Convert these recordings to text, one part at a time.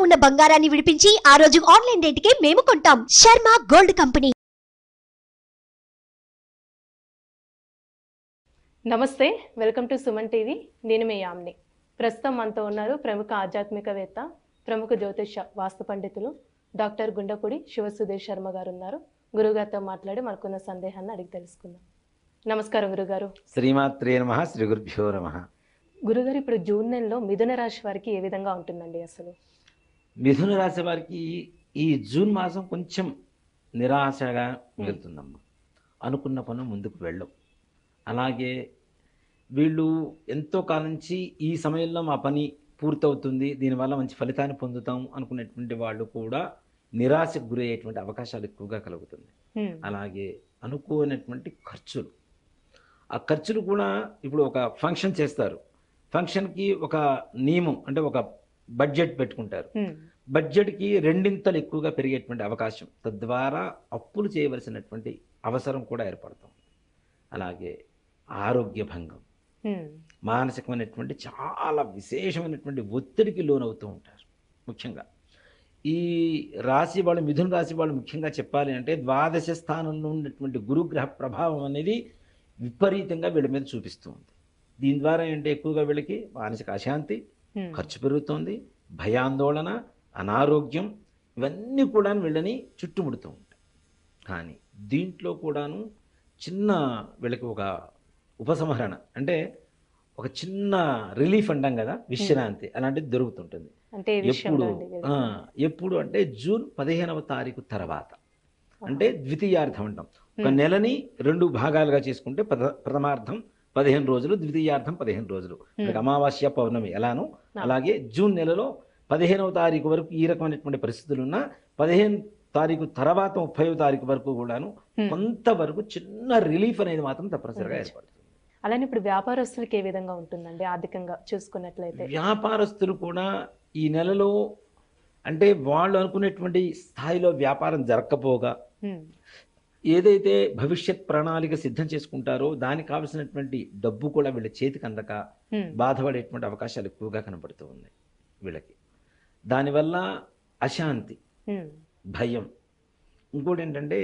ఉన్న బంగారాన్ని విడిపించి ఆ రోజు ఆన్లైన్ రేటుకే మేము కొంటాం. Sharma gold company. నమస్తే, వెల్కమ్ టు సుమన్ టీవీ. నేను మీ యామ్ని. ప్రస్తుతం మనతో ఉన్నారు ప్రముఖ ఆధ్యాత్మికవేత్త, ప్రముఖ జ్యోతిష వాస్తు పండితులు డాక్టర్ గుండపూడి శివసుధీర్ శర్మ గారు ఉన్నారు. గురుగారితో మాట్లాడి మనకున్న సందేహాన్ని అడిగి తెలుసుకుందాం. నమస్కారం గురుగారు. శ్రీమాత్రే నమః, శ్రీ గురుభ్యో నమః. గురుగారు, ఇప్పుడు జూన్ నెలలో మిథున రాశి వారికి ఏ విధంగా ఉంటుందండి? అసలు మిథున రాశి వారికి ఈ జూన్ మాసం కొంచెం నిరాశగా వెళ్తుందమ్మా. అనుకున్న పనులు ముందుకు వెళ్ళవు. అలాగే వీళ్ళు ఎంతో కాలం నుంచి ఈ సమయంలో మా పని పూర్తవుతుంది, దీనివల్ల మంచి ఫలితాన్ని పొందుతాం అనుకునేటువంటి వాళ్ళు కూడా నిరాశకు గురయ్యేటువంటి అవకాశాలు ఎక్కువగా కలుగుతుంది. అలాగే అనుకోనటువంటి ఖర్చులు, ఆ ఖర్చులు కూడా ఇప్పుడు ఒక ఫంక్షన్ చేస్తారు, ఫంక్షన్కి ఒక నియమం అంటే ఒక బడ్జెట్ పెట్టుకుంటారు. బడ్జెట్కి రెండింతలు ఎక్కువగా పెరిగేటువంటి అవకాశం, తద్వారా అప్పులు చేయవలసినటువంటి అవసరం కూడా ఏర్పడుతుంది. అలాగే ఆరోగ్య భంగం, మానసికమైనటువంటి చాలా విశేషమైనటువంటి ఒత్తిడికి లోనవుతూ ఉంటారు. ముఖ్యంగా ఈ రాశి వాళ్ళు, మిథున రాశి వాళ్ళు ముఖ్యంగా చెప్పాలి అంటే ద్వాదశ స్థానంలో ఉన్నటువంటి గురుగ్రహ ప్రభావం అనేది విపరీతంగా వీళ్ళ మీద చూపిస్తూ ఉంది. దీని ద్వారా ఏంటంటే ఎక్కువగా వీళ్ళకి మానసిక అశాంతి, ఖర్చు పెరుగుతోంది, భయాందోళన, అనారోగ్యం, ఇవన్నీ కూడా వీళ్ళని చుట్టుముడుతూ ఉంటాయి. కానీ దీంట్లో కూడాను చిన్న వీళ్ళకి ఒక ఉపసంహరణ అంటే ఒక చిన్న రిలీఫ్ అంటాం కదా, విశ్రాంతి, అలాంటిది దొరుకుతుంటుంది. ఎప్పుడు అంటే జూన్ 15వ తారీఖు తర్వాత, అంటే ద్వితీయార్థం అంటాం. ఒక నెలని 2 భాగాలుగా చేసుకుంటే ప్రథమార్థం 15 రోజులు, ద్వితీయార్థం 15 రోజులు. అమావాస్య పౌర్ణమి ఎలానో అలాగే జూన్ నెలలో 15వ తారీఖు వరకు ఈ రకమైనటువంటి పరిస్థితులు ఉన్నా 15 తారీఖు తర్వాత 30వ తారీఖు వరకు కూడాను కొంతవరకు చిన్న రిలీఫ్ అనేది మాత్రం తప్పనిసరిగా ఏర్పడుతుంది. అలానే ఇప్పుడు వ్యాపారస్తులకి ఏ విధంగా ఉంటుందండి ఆర్థికంగా చూసుకున్నట్లయితే? వ్యాపారస్తులు కూడా ఈ నెలలో అంటే వాళ్ళు అనుకునేటువంటి స్థాయిలో వ్యాపారం జరగకపోగా, ఏదైతే భవిష్యత్ ప్రణాళిక సిద్ధం చేసుకుంటారో దానికి కావలసినటువంటి డబ్బు కూడా వీళ్ళ చేతికి అందక బాధపడేటువంటి అవకాశాలు ఎక్కువగా కనబడుతూ ఉన్నాయి వీళ్ళకి. దానివల్ల అశాంతి, భయం. ఇంకోటి ఏంటంటే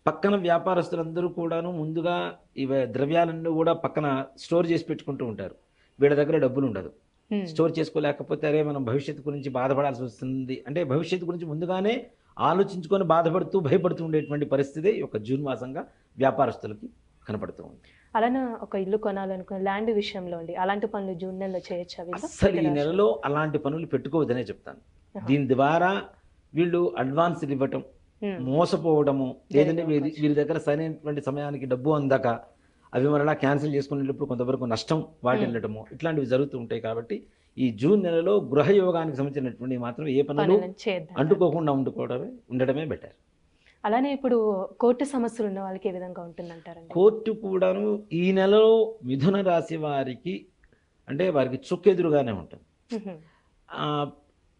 పక్కన వ్యాపారస్తులందరూ కూడాను ముందుగా ఇవి ద్రవ్యాలన్నీ కూడా పక్కన స్టోర్ చేసి పెట్టుకుంటూ ఉంటారు. వీళ్ళ దగ్గర డబ్బులు ఉండదు, స్టోర్ చేసుకోలేకపోతే అరే మనం భవిష్యత్తు గురించి బాధపడాల్సి వస్తుంది అంటే భవిష్యత్తు గురించి ముందుగానే ఆలోచించుకొని బాధపడుతూ భయపడుతూ ఉండేటువంటి పరిస్థితి ఒక జూన్ మాసంగా వ్యాపారస్తులకి కనపడుతూ ఉంది. అలానే ఒక ఇల్లు కొనాలనుకున్న ల్యాండ్ విషయంలో అండి, అలాంటి పనులు జూన్ నెలలో చేయొచ్చా? అసలు ఈ నెలలో అలాంటి పనులు పెట్టుకోవద్దనే చెప్తాను. దీని ద్వారా వీళ్ళు అడ్వాన్స్లు ఇవ్వటం, మోసపోవడము, లేదంటే వీరి దగ్గర సరైనటువంటి సమయానికి డబ్బు అందక అవి మరలా క్యాన్సిల్ చేసుకునేటప్పుడు కొంతవరకు నష్టం వాటిల్లటము, ఇట్లాంటివి జరుగుతూ ఉంటాయి. కాబట్టి ఈ జూన్ నెలలో గృహయోగానికి సంబంధించినటువంటి మాత్రం ఏ పనులు అంటుకోకుండా ఉండడమే బెటర్. అలానే ఇప్పుడు కోర్టు సమస్యలు ఉన్న వాళ్ళకి ఏ విధంగా ఉంటుందంటారండి? కోర్టు కూడాను ఈ నెలలో మిథున రాశి వారికి అంటే వారికి చుక్కెదురుగానే ఉంటుంది.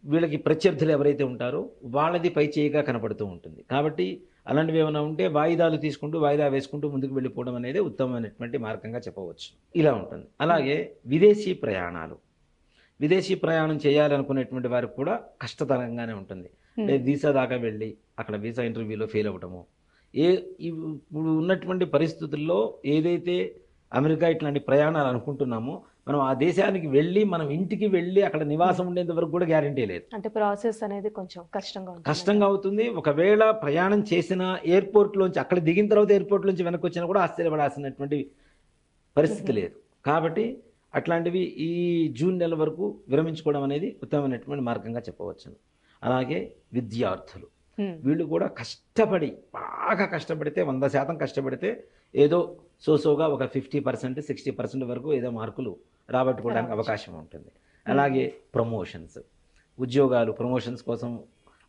వీళ్ళకి ప్రత్యర్థులు ఎవరైతే ఉంటారో వాళ్ళది పై చేయిగా కనపడుతూ ఉంటుంది. కాబట్టి అలాంటివి ఏమైనా ఉంటే వాయిదాలు తీసుకుంటూ వాయిదా వేసుకుంటూ ముందుకు వెళ్ళిపోవడం అనేది ఉత్తమమైనటువంటి మార్గంగా చెప్పవచ్చు. ఇలా ఉంటుంది. అలాగే విదేశీ ప్రయాణాలు, విదేశీ ప్రయాణం చేయాలనుకునేటువంటి వారికి కూడా కష్టతరంగానే ఉంటుంది. వీసా దాకా వెళ్ళి అక్కడ వీసా ఇంటర్వ్యూలో ఫెయిల్ అవ్వటము, ఇప్పుడు ఉన్నటువంటి పరిస్థితుల్లో ఏదైతే అమెరికా ఇట్లాంటి ప్రయాణాలు అనుకుంటున్నామో మనం ఆ దేశానికి వెళ్ళి మనం ఇంటికి వెళ్ళి అక్కడ నివాసం ఉండేంత వరకు కూడా గ్యారంటీ లేదు. అంటే ప్రాసెస్ అనేది కొంచెం కష్టంగా అవుతుంది. ఒకవేళ ప్రయాణం చేసిన ఎయిర్పోర్ట్లోంచి అక్కడ దిగిన తర్వాత ఎయిర్పోర్ట్లోంచి వెనక్కి వచ్చినా కూడా ఆశ్చర్యపడాల్సినటువంటి పరిస్థితి లేదు. కాబట్టి అట్లాంటివి ఈ జూన్ నెల వరకు విరమించుకోవడం అనేది ఉత్తమమైనటువంటి మార్గంగా చెప్పవచ్చు. అలాగే విద్యార్థులు, వీళ్ళు కూడా కష్టపడి బాగా కష్టపడితే 100% కష్టపడితే ఏదో సోసోగా ఒక 50% 60% వరకు ఏదో మార్కులు రాబట్టుకోవడానికి అవకాశం ఉంటుంది. అలాగే ప్రమోషన్స్, ఉద్యోగాలు, ప్రమోషన్స్ కోసం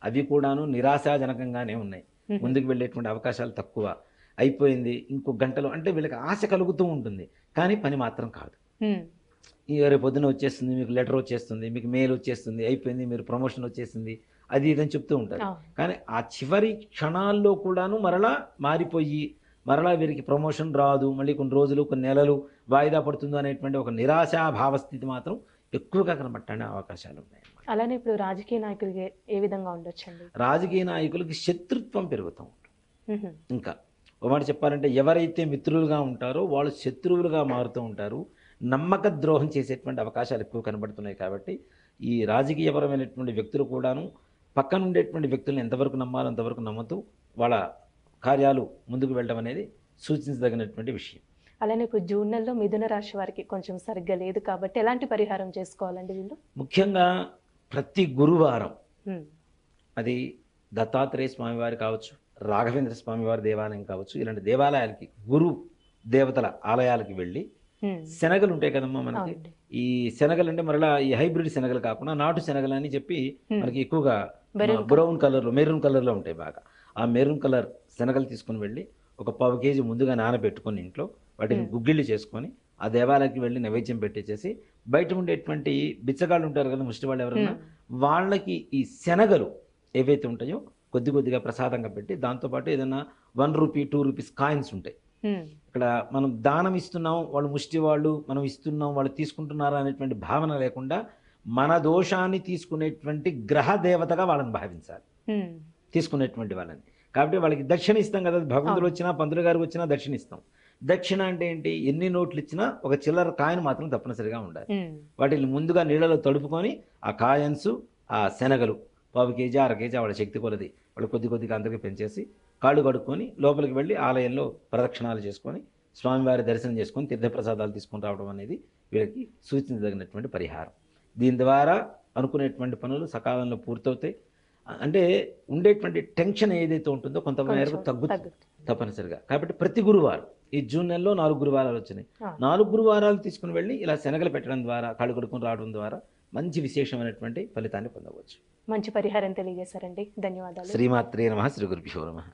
అవి కూడాను నిరాశాజనకంగానే ఉన్నాయి. ముందుకు వెళ్ళేటువంటి అవకాశాలు తక్కువ. అయిపోయింది ఇంకో గంటలో అంటే వీళ్ళకి ఆశ కలుగుతూ ఉంటుంది, కానీ పని మాత్రం కాదు. రేపు పొద్దున వచ్చేస్తుంది, మీకు లెటర్ వచ్చేస్తుంది, మీకు మెయిల్ వచ్చేస్తుంది, అయిపోయింది, మీరు ప్రమోషన్ వచ్చేసింది, అది ఇదని చెప్తూ ఉంటారు. కానీ ఆ చివరి క్షణాల్లో కూడాను మరలా మారిపోయి మరలా వీరికి ప్రమోషన్ రాదు, మళ్ళీ కొన్ని రోజులు కొన్ని నెలలు వాయిదా పడుతుందో అనేటువంటి ఒక నిరాశాభావ స్థితి మాత్రం ఎక్కువగా కనబట్టనే అవకాశాలు ఉన్నాయి. అలానే ఇప్పుడు రాజకీయ నాయకులకి ఏ విధంగా ఉండొచ్చండి? రాజకీయ నాయకులకి శత్రుత్వం పెరుగుతూ ఉంటుంది. మ్మ్. ఇంకా ఒక మాట చెప్పాలంటే ఎవరైతే మిత్రులుగా ఉంటారో వాళ్ళు శత్రువులుగా మారుతూ ఉంటారు. నమ్మక ద్రోహం చేసేటువంటి అవకాశాలు ఎక్కువ కనబడుతున్నాయి. కాబట్టి ఈ రాజకీయపరమైనటువంటి వ్యక్తులు కూడాను పక్కన ఉండేటువంటి వ్యక్తులను ఎంతవరకు నమ్మాలో అంతవరకు నమ్ముతూ వాళ్ళ కార్యాలు ముందుకు వెళ్ళడం అనేది సూచించదగినటువంటి విషయం. అలానే ఇప్పుడు జూన్ నెలలో మిథున రాశి వారికి కొంచెం సరిగ్గా లేదు కాబట్టి ఎలాంటి పరిహారం చేసుకోవాలండి వీళ్ళు? ముఖ్యంగా ప్రతి గురువారం మ్మ్. అది దత్తాత్రేయ స్వామివారి కావచ్చు, రాఘవేంద్ర స్వామివారి దేవాలయం కావచ్చు, ఇలాంటి దేవాలయాలకి గురు దేవతల ఆలయాలకి వెళ్ళి మ్మ్. శనగలు ఉంటాయి కదమ్మా మనకి. అవునండి. ఈ శనగలు అంటే మరలా ఈ హైబ్రిడ్ శనగలు కాకుండా నాటు శనగలు అని చెప్పి మనకి ఎక్కువగా బ్రౌన్ కలర్లో మెరూన్ కలర్లో ఉంటాయి బాగా. ఆ మెరూన్ కలర్ శనగలు తీసుకుని వెళ్ళి ఒక 1/4 కేజీ ముందుగా నానబెట్టుకొని ఇంట్లో వాటిని గుగ్గిళ్ళు చేసుకొని ఆ దేవాలయానికి వెళ్ళి నైవేద్యం పెట్టేసేసి బయట ఉండేటువంటి బిచ్చగాళ్ళు ఉంటారు కదా, ముష్టి వాళ్ళు ఎవరన్నా, వాళ్ళకి ఈ శనగలు ఏవైతే ఉంటాయో కొద్ది కొద్దిగా ప్రసాదంగా పెట్టి దాంతోపాటు ఏదైనా 1 రూపీ 2 రూపీస్ కాయిన్స్ ఉంటాయి. మ్మ్. ఇక్కడ మనం దానం ఇస్తున్నాం, వాళ్ళు ముష్టి వాళ్ళు, మనం ఇస్తున్నాం వాళ్ళు తీసుకుంటున్నారా అనేటువంటి భావన లేకుండా మన దోషాన్ని తీసుకునేటువంటి గ్రహ దేవతగా వాళ్ళని భావించాలి, మ్మ్. తీసుకునేటువంటి వాళ్ళని. కాబట్టి వాళ్ళకి దక్షిణ ఇస్తాం కదా, భగవంతుడు వచ్చినా పంతులు గారికి వచ్చినా దక్షిణ ఇస్తాం. దక్షిణ అంటే ఏంటి? ఎన్ని నోట్లు ఇచ్చినా ఒక చిల్లర కాయిన్ మాత్రం తప్పనిసరిగా ఉండాలి. మ్మ్. వాటిని ముందుగా నీళ్ళలో తడుపుకొని ఆ కాయన్స్, ఆ శనగలు 1/4 కేజీ 1/2 కేజీ వాళ్ళ శక్తి కొలది వాళ్ళు కొద్ది కొద్దిగా అందరికీ పెంచేసి కాళ్ళు కడుక్కొని లోపలికి వెళ్ళి ఆలయంలో ప్రదక్షిణాలు చేసుకొని స్వామివారి దర్శనం చేసుకొని తీర్థప్రసాదాలు తీసుకొని రావడం అనేది వీళ్ళకి సూచించదగినటువంటి పరిహారం. దీని ద్వారా అనుకునేటువంటి పనులు సకాలంలో పూర్తవుతాయి. అంటే ఉండేటువంటి టెన్షన్ ఏదైతే ఉంటుందో కొంతమేరకు తగ్గుతుంది తప్పనిసరిగా. కాబట్టి ప్రతి గురువారం ఈ జూన్ నెలలో 4 గురువారాలు వచ్చినాయి. 4 గురువారాలు తీసుకుని వెళ్ళి ఇలా శనగలు పెట్టడం ద్వారా కాళ్ళు కడుక్కొని రావడం ద్వారా మంచి విశేషమైనటువంటి ఫలితాన్ని పొందవచ్చు. మంచి పరిహారం తెలియజేశారండి. ధన్యవాదాలు. శ్రీమాత్రే నమః. శ్రీ గురుభ్యో నమః.